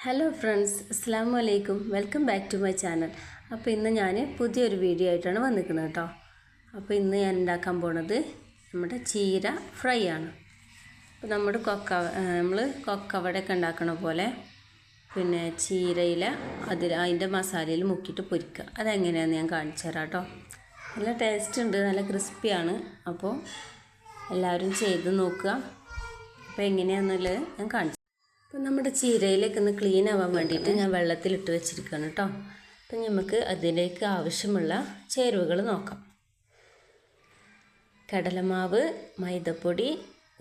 Hello friends, അസ്സലാമു അലൈക്കും. Welcome back to my channel. അപ്പോൾ ഇന്ന് ഞാൻ പുതിയൊരു വീഡിയോ ആയിട്ടാണ് വന്നിരിക്കുന്നത് കേട്ടോ. അപ്പോൾ ഇന്ന് ഞാൻ ഉണ്ടാക്കാൻ പോണത് നമ്മുടെ ചീര ഫ്രൈ ആണ്. അപ്പോൾ നമ്മൾ കൊക്കവടയൊക്കെ ഉണ്ടാക്കണ പോലെ പിന്നെ ചീരയില അതിൻ്റെ മസാലയിൽ മുക്കിയിട്ട് പൊരിക്കുക. അതെങ്ങനെയാണെന്ന് ഞാൻ കാണിച്ചു തരാം കേട്ടോ. നല്ല ടേസ്റ്റ് ഉണ്ട്, നല്ല ക്രിസ്പിയാണ്. അപ്പോൾ എല്ലാവരും ചെയ്ത് നോക്കുക. അപ്പോൾ എങ്ങനെയാണെന്നുള്ളത് ഞാൻ കാണിച്ചു. അപ്പോൾ നമ്മുടെ ചീരയിലേക്ക് ഒന്ന് ക്ലീൻ ആവാൻ വേണ്ടിയിട്ട് ഞാൻ വെള്ളത്തിലിട്ട് വെച്ചിരിക്കുകയാണ് കേട്ടോ. അപ്പം നമുക്ക് അതിലേക്ക് ആവശ്യമുള്ള ചേരുവകൾ നോക്കാം. കടലമാവ്, മൈദപ്പൊടി,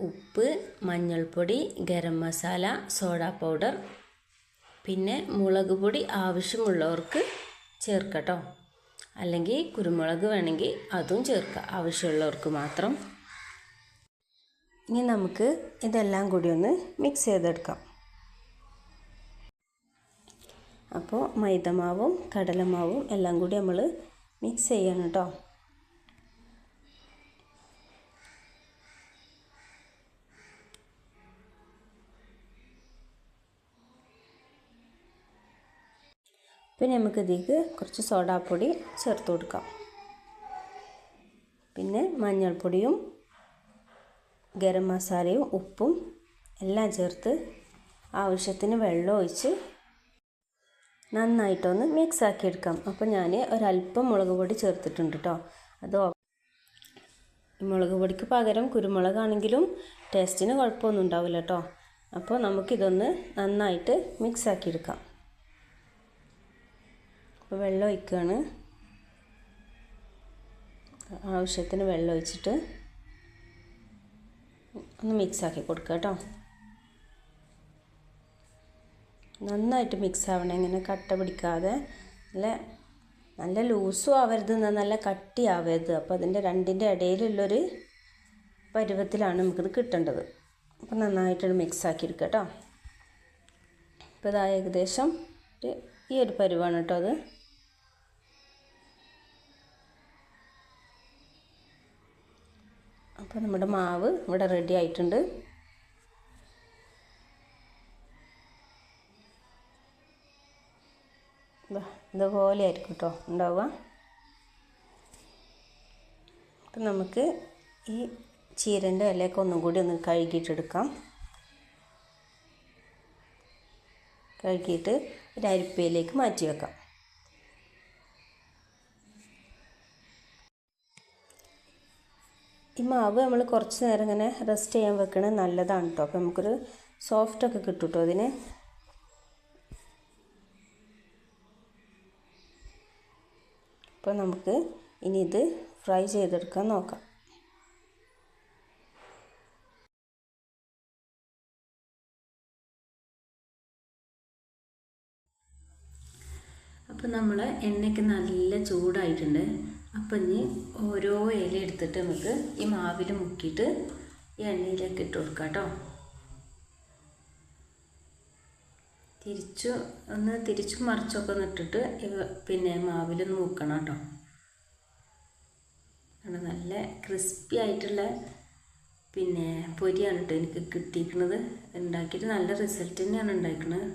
ഉപ്പ്, മഞ്ഞൾപ്പൊടി, ഗരം മസാല, സോഡാ പൗഡർ, പിന്നെ മുളക് പൊടി ആവശ്യമുള്ളവർക്ക് ചേർക്കാം കേട്ടോ. അല്ലെങ്കിൽ കുരുമുളക് വേണമെങ്കിൽ അതും ചേർക്കാം, ആവശ്യമുള്ളവർക്ക് മാത്രം. ഇനി നമുക്ക് ഇതെല്ലാം കൂടി ഒന്ന് മിക്സ് ചെയ്തെടുക്കാം. അപ്പോൾ മൈദമാവും കടലമാവും എല്ലാം കൂടി നമ്മൾ മിക്സ് ചെയ്യണം കേട്ടോ. പിന്നെ നമുക്കിതിലേക്ക് കുറച്ച് സോഡാപ്പൊടി ചേർത്ത് കൊടുക്കാം. പിന്നെ മഞ്ഞൾപ്പൊടിയും ഗരം മസാലയും ഉപ്പും എല്ലാം ചേർത്ത് ആവശ്യത്തിന് വെള്ളം ഒഴിച്ച് നന്നായിട്ടൊന്ന് മിക്സ് ആക്കി എടുക്കാം. അപ്പോൾ ഞാൻ ഒരല്പം മുളക് പൊടി ചേർത്തിട്ടുണ്ട് കേട്ടോ. മുളക് പൊടിക്ക് പകരം കുരുമുളകാണെങ്കിലും ടേസ്റ്റിന് കുഴപ്പമൊന്നും ഉണ്ടാവില്ല കേട്ടോ. അപ്പോൾ നമുക്കിതൊന്ന് നന്നായിട്ട് മിക്സ് ആക്കി എടുക്കാം. അപ്പോൾ വെള്ളം ഒഴിക്കുകയാണ്. ആവശ്യത്തിന് വെള്ളം ഒഴിച്ചിട്ട് ഒന്ന് മിക്സ് ആക്കി കൊടുക്കുക കേട്ടോ. നന്നായിട്ട് മിക്സ് ആവണം, ഇങ്ങനെ കട്ട പിടിക്കാതെ. നല്ല ലൂസും ആവരുത്, നല്ല കട്ടി ആവരുത്. അപ്പോൾ അതിൻ്റെ രണ്ടിൻ്റെ ഇടയിലുള്ളൊരു പരുവത്തിലാണ് നമുക്കിത് കിട്ടേണ്ടത്. അപ്പോൾ നന്നായിട്ടൊരു മിക്സ് ആക്കി എടുക്കുക കേട്ടോ. അപ്പോൾ ഇതാ ഏകദേശം ഈ ഒരു പരുവാണ് കേട്ടോ അത്. അപ്പോൾ നമ്മുടെ മാവ് ഇവിടെ റെഡി ആയിട്ടുണ്ട്. ഇതുപോലെ ആയിരിക്കും കേട്ടോ ഉണ്ടാവുക. അപ്പം നമുക്ക് ഈ ചീരൻ്റെ ഇലയൊക്കെ ഒന്നും കൂടി ഒന്ന് കഴുകിയിട്ടെടുക്കാം. കഴുകിയിട്ട് ഒരു അരിപ്പയിലേക്ക് മാറ്റി വെക്കാം. ഈ മാവ് നമ്മൾ കുറച്ച് നേരം ഇങ്ങനെ റെസ്റ്റ് ചെയ്യാൻ വെക്കണത് നല്ലതാണ് കേട്ടോ. അപ്പോൾ നമുക്കൊരു സോഫ്റ്റൊക്കെ കിട്ടും കേട്ടോ അതിന്. അപ്പോൾ നമുക്ക് ഇനി ഇത് ഫ്രൈ ചെയ്തെടുക്കാൻ നോക്കാം. അപ്പോൾ നമ്മൾ എണ്ണയ്ക്ക് നല്ല ചൂടായിട്ടുണ്ട്. അപ്പം ഇനി ഓരോ ഇല എടുത്തിട്ട് നമുക്ക് ഈ മാവിൽ മുക്കിയിട്ട് ഈ എണ്ണയിലേക്ക് ഇട്ട് കൊടുക്കാം കേട്ടോ. തിരിച്ചും മറിച്ചൊക്കെ ഒന്ന് ഇട്ടിട്ട് പിന്നെ മാവിലൊന്ന് മുക്കണം കേട്ടോ. നല്ല ക്രിസ്പി ആയിട്ടുള്ള പിന്നെ പൊരിയാണ് കേട്ടോ എനിക്ക് കിട്ടിയിരിക്കുന്നത്. ഉണ്ടാക്കിയിട്ട് നല്ല റിസൾട്ട് തന്നെയാണ് ഉണ്ടായിരിക്കുന്നത്.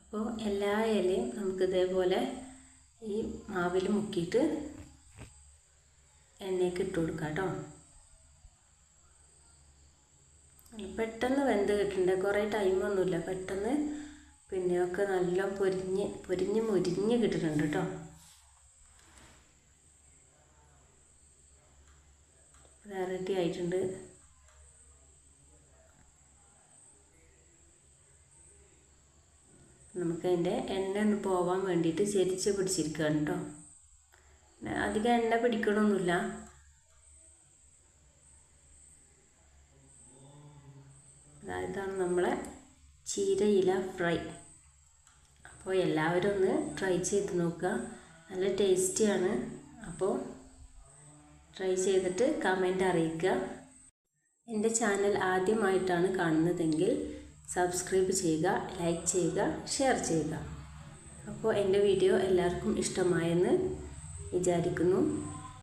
അപ്പോൾ എല്ലാ ഇലയും നമുക്ക് ഇതേപോലെ ഈ മാവിൽ മുക്കിയിട്ട് എണ്ണയ്ക്ക് ഇട്ട് കൊടുക്കാം കേട്ടോ. പെട്ടെന്ന് വെന്ത് കിട്ടുന്നുണ്ട്, കുറേ ടൈമൊന്നുമില്ല. പെട്ടെന്ന് പിന്നെയൊക്കെ നല്ല മുരിഞ്ഞ് കിട്ടുന്നുണ്ട് കേട്ടോ. റെഡി ആയിട്ടുണ്ട്. നമുക്കതിൻ്റെ എണ്ണ ഒന്ന് പോവാൻ വേണ്ടിയിട്ട് ചെരിച്ച് പിടിച്ചിരിക്കുകയാണ് കേട്ടോ. അധികം എണ്ണ പിടിക്കണമൊന്നുമില്ല. ഇതാണ് നമ്മളെ ചീരയില ഫ്രൈ. അപ്പോൾ എല്ലാവരും ഒന്ന് ട്രൈ ചെയ്ത് നോക്കുക, നല്ല ടേസ്റ്റിയാണ്. അപ്പോൾ ട്രൈ ചെയ്തിട്ട് കമൻറ്റ് അറിയിക്കുക. എൻ്റെ ചാനൽ ആദ്യമായിട്ടാണ് കാണുന്നതെങ്കിൽ സബ്സ്ക്രൈബ് ചെയ്യുക, ലൈക്ക് ചെയ്യുക, ഷെയർ ചെയ്യുക. അപ്പോൾ എൻ്റെ വീഡിയോ എല്ലാവർക്കും ഇഷ്ടമായെന്ന് വിചാരിക്കുന്നു.